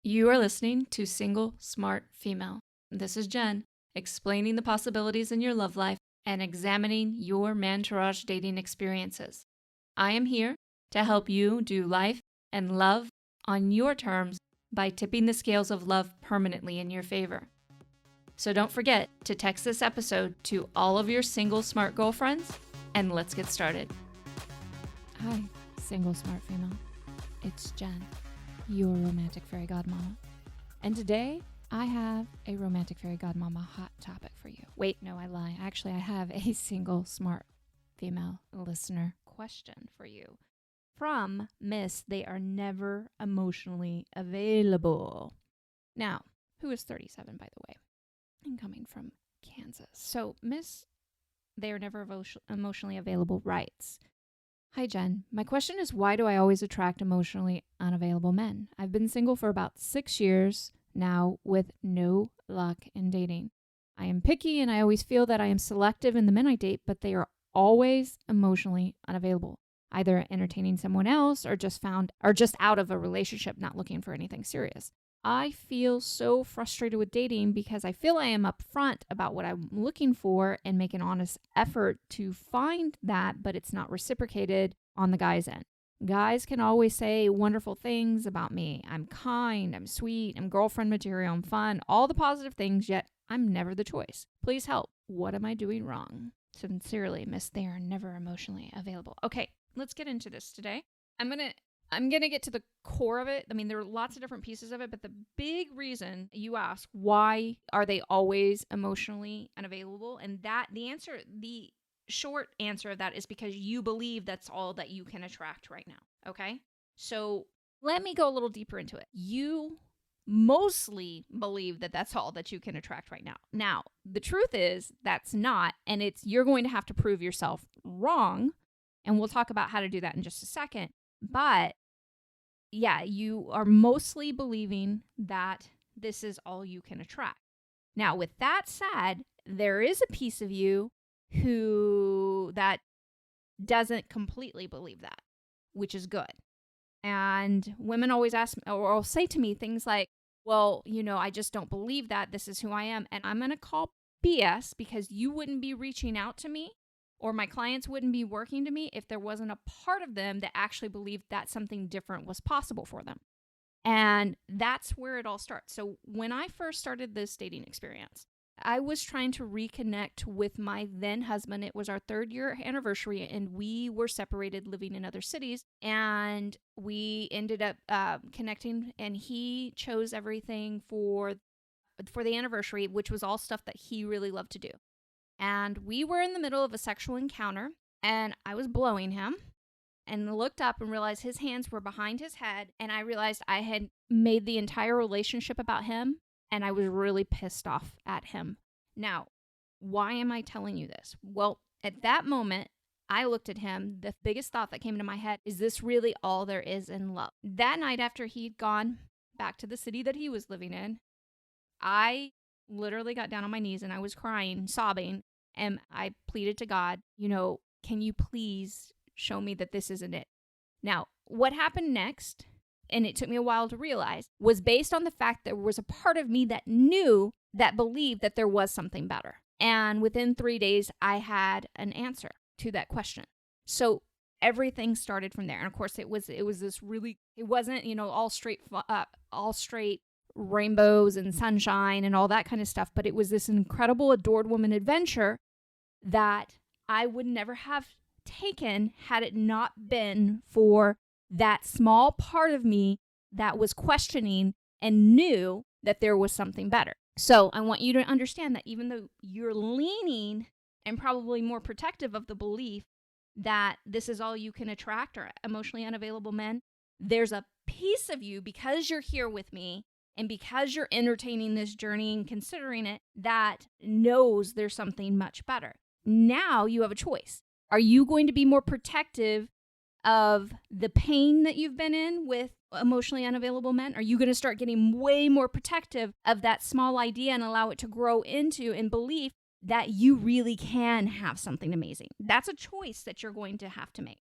You are listening to Single Smart Female. This is Jen, explaining the possibilities in your love life and examining your mantourage dating experiences. I am here to help you do life and love on your terms by tipping the scales of love permanently in your favor. So don't forget to text this episode to all of your single smart girlfriends, and let's get started. Hi, Single Smart Female. It's Jen, your romantic fairy godmama. And today, I have a romantic fairy godmama hot topic for you. Wait, no, I lie. Actually, I have a single smart female listener question for you. From Miss, they are never emotionally available. Now, who is 37, by the way, and coming from Kansas. So, Miss, they are never emotionally available writes, Hi, Jen. My question is, why do I always attract emotionally unavailable men? I've been single for about 6 years now with no luck in dating. I am picky and I always feel that I am selective in the men I date, but they are always emotionally unavailable, either entertaining someone else or just out of a relationship, not looking for anything serious. I feel so frustrated with dating because I feel I am upfront about what I'm looking for and make an honest effort to find that, but it's not reciprocated on the guy's end. Guys can always say wonderful things about me. I'm kind, I'm sweet, I'm girlfriend material, I'm fun, all the positive things, yet I'm never the choice. Please help. What am I doing wrong? Sincerely, Miss, they are never emotionally available. Okay, let's get into this today. I'm going to get to the core of it. I mean, there are lots of different pieces of it, but the big reason you ask, why are they always emotionally unavailable? And the short answer of that is because you believe that's all that you can attract right now. Okay. So let me go a little deeper into it. You mostly believe that that's all that you can attract right now. Now, the truth is that's not, and you're going to have to prove yourself wrong. And we'll talk about how to do that in just a second. But yeah, you are mostly believing that this is all you can attract. Now, with that said, there is a piece of you that doesn't completely believe that, which is good. And women always ask or say to me things like, well, I just don't believe that. This is who I am. And I'm going to call BS because you wouldn't be reaching out to me, or my clients wouldn't be working to me if there wasn't a part of them that actually believed that something different was possible for them. And that's where it all starts. So when I first started this dating experience, I was trying to reconnect with my then husband. It was our 3rd year anniversary, and we were separated, living in other cities. And we ended up connecting, and he chose everything for the anniversary, which was all stuff that he really loved to do. And we were in the middle of a sexual encounter, and I was blowing him, and looked up and realized his hands were behind his head. And I realized I had made the entire relationship about him, and I was really pissed off at him. Now, why am I telling you this? Well, at that moment, I looked at him. The biggest thought that came into my head is, this really all there is in love? That night, after he'd gone back to the city that he was living in, I literally got down on my knees and I was crying, sobbing. And I pleaded to God, can you please show me that this isn't it? Now, what happened next, and it took me a while to realize, was based on the fact that there was a part of me that believed that there was something better. And within 3 days, I had an answer to that question. So everything started from there. And of course, it wasn't, all straight rainbows and sunshine and all that kind of stuff, but it was this incredible adored woman adventure that I would never have taken had it not been for that small part of me that was questioning and knew that there was something better. So I want you to understand that even though you're leaning and probably more protective of the belief that this is all you can attract, or emotionally unavailable men, there's a piece of you, because you're here with me and because you're entertaining this journey and considering it, that knows there's something much better. Now you have a choice. Are you going to be more protective of the pain that you've been in with emotionally unavailable men? Are you going to start getting way more protective of that small idea and allow it to grow into and belief that you really can have something amazing? That's a choice that you're going to have to make.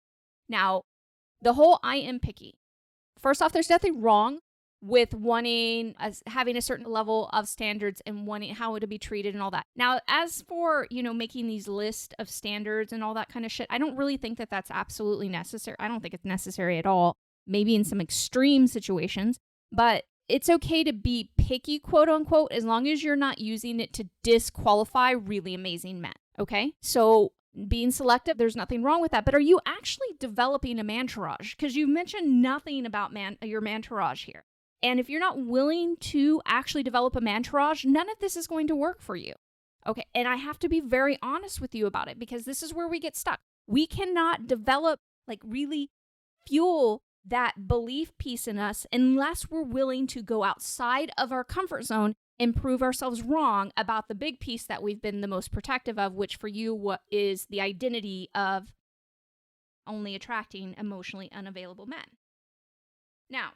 Now, the whole I am picky. First off, there's nothing wrong with wanting having a certain level of standards and wanting how to be treated and all that. Now, as for, making these lists of standards and all that kind of shit, I don't really think that that's absolutely necessary. I don't think it's necessary at all. Maybe in some extreme situations, but it's okay to be picky, quote unquote, as long as you're not using it to disqualify really amazing men. Okay? So being selective, there's nothing wrong with that. But are you actually developing a mantourage? Because you mentioned nothing about your mantourage here. And if you're not willing to actually develop a mantourage, none of this is going to work for you. Okay, and I have to be very honest with you about it because this is where we get stuck. We cannot develop, really fuel that belief piece in us unless we're willing to go outside of our comfort zone and prove ourselves wrong about the big piece that we've been the most protective of, which for you, what is the identity of only attracting emotionally unavailable men. Now,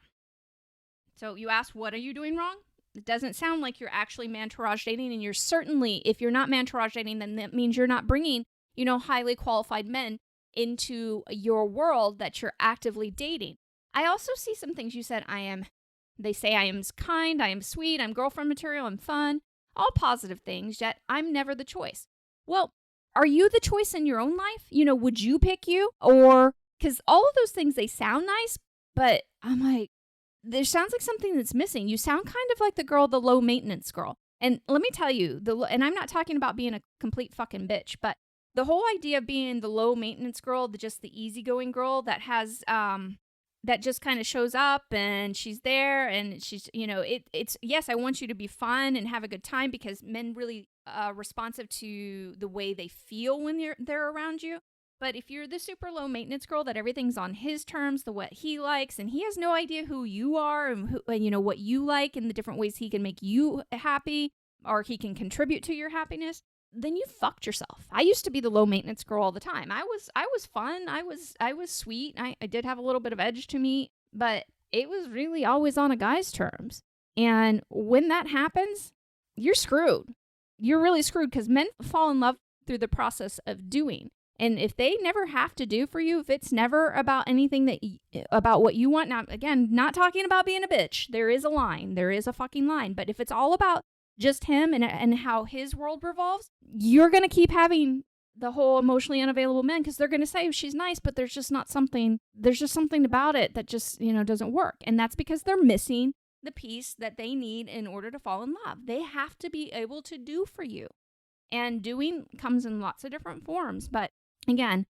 so you ask, what are you doing wrong? It doesn't sound like you're actually mantourage dating, and you're certainly, if you're not mantourage dating, then that means you're not bringing, highly qualified men into your world that you're actively dating. I also see some things you said. They say I am kind, I am sweet, I'm girlfriend material, I'm fun, all positive things, yet I'm never the choice. Well, are you the choice in your own life? Would you pick you? Or, because all of those things, they sound nice, but I'm like, there sounds like something that's missing. You sound kind of like the low maintenance girl. And let me tell you, and I'm not talking about being a complete fucking bitch, but the whole idea of being the low maintenance girl, just the easygoing girl that has, that just kind of shows up and she's there and she's, it's, yes, I want you to be fun and have a good time because men really responsive to the way they feel when they're around you. But if you're the super low maintenance girl that everything's on his terms, what he likes, and he has no idea who you are and what you like and the different ways he can make you happy or he can contribute to your happiness, then you fucked yourself. I used to be the low maintenance girl all the time. I was fun. I was sweet. I did have a little bit of edge to me, but it was really always on a guy's terms. And when that happens, you're screwed. You're really screwed because men fall in love through the process of doing. And if they never have to do for you, if it's never about anything about what you want, now, again, not talking about being a bitch. There is a line. There is a fucking line. But if it's all about just him and how his world revolves, you're going to keep having the whole emotionally unavailable men because they're going to say she's nice, but there's just something about it that just, doesn't work. And that's because they're missing the piece that they need in order to fall in love. They have to be able to do for you. And doing comes in lots of different forms. But again,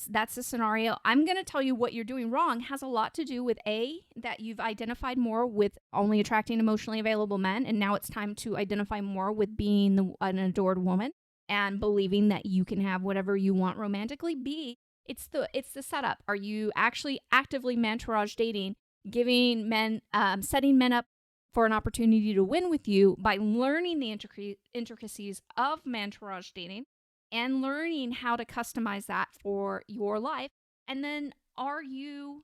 that's the scenario. I'm going to tell you what you're doing wrong has a lot to do with that you've identified more with only attracting emotionally available men. And now it's time to identify more with being an adored woman and believing that you can have whatever you want romantically. B, it's the setup. Are you actually actively mantourage dating, giving men, setting men up for an opportunity to win with you by learning the intricacies of mantourage dating and learning how to customize that for your life? And then are you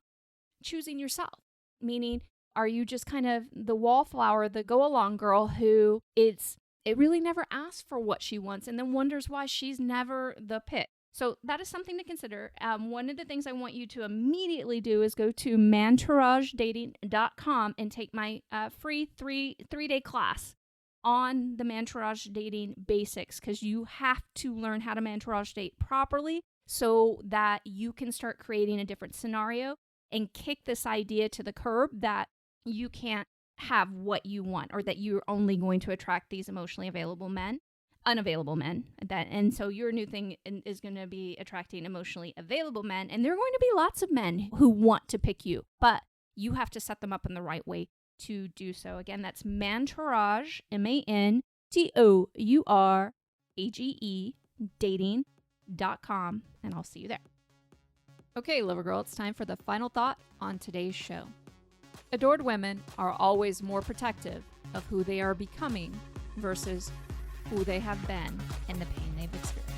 choosing yourself? Meaning, are you just kind of the wallflower, the go-along girl who it really never asks for what she wants and then wonders why she's never the pick? So that is something to consider. One of the things I want you to immediately do is go to mantouragedating.com and take my free three-day class on the mantourage dating basics, because you have to learn how to mantourage date properly so that you can start creating a different scenario and kick this idea to the curb that you can't have what you want or that you're only going to attract these emotionally unavailable men. And so your new thing is going to be attracting emotionally available men, and there are going to be lots of men who want to pick you, but you have to set them up in the right way to do so. Again, that's Mantourage, MANTOURAGE dating.com, and I'll see you there. Okay, Lover Girl, it's time for the final thought on today's show. Adored women are always more protective of who they are becoming versus who they have been and the pain they've experienced.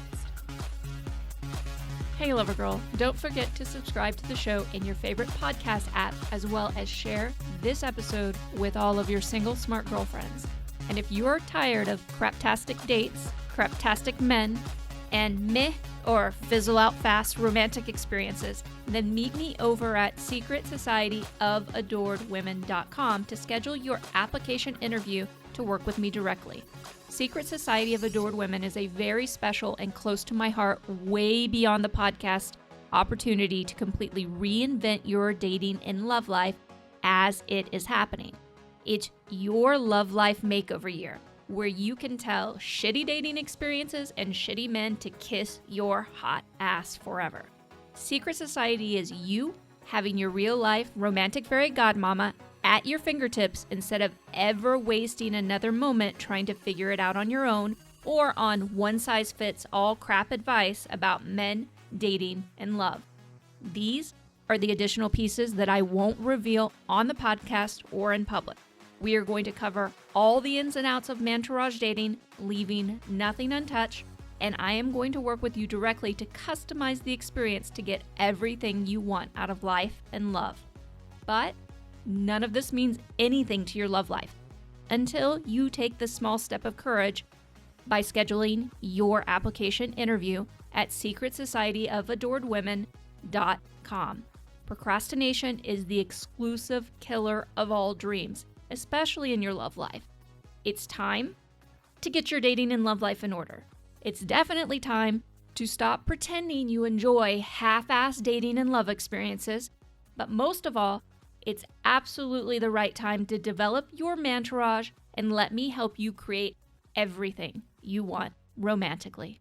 Hey, Lover Girl, don't forget to subscribe to the show in your favorite podcast app, as well as share this episode with all of your single smart girlfriends. And if you are tired of craptastic dates, craptastic men, and meh or fizzle out fast romantic experiences, then meet me over at secretsocietyofAdoredWomen.com to schedule your application interview to work with me directly. Secret Society of Adored Women is a very special and close to my heart, way beyond the podcast, opportunity to completely reinvent your dating and love life as it is happening. It's your love life makeover year, where you can tell shitty dating experiences and shitty men to kiss your hot ass forever. Secret Society is you having your real life romantic fairy godmama at your fingertips instead of ever wasting another moment trying to figure it out on your own or on one-size-fits-all crap advice about men, dating, and love. These are the additional pieces that I won't reveal on the podcast or in public. We are going to cover all the ins and outs of Mantourage dating, leaving nothing untouched, and I am going to work with you directly to customize the experience to get everything you want out of life and love. But none of this means anything to your love life until you take the small step of courage by scheduling your application interview at secretsocietyofAdoredWomen.com. Procrastination is the exclusive killer of all dreams, especially in your love life. It's time to get your dating and love life in order. It's definitely time to stop pretending you enjoy half-ass dating and love experiences, but most of all, it's absolutely the right time to develop your mantourage and let me help you create everything you want romantically.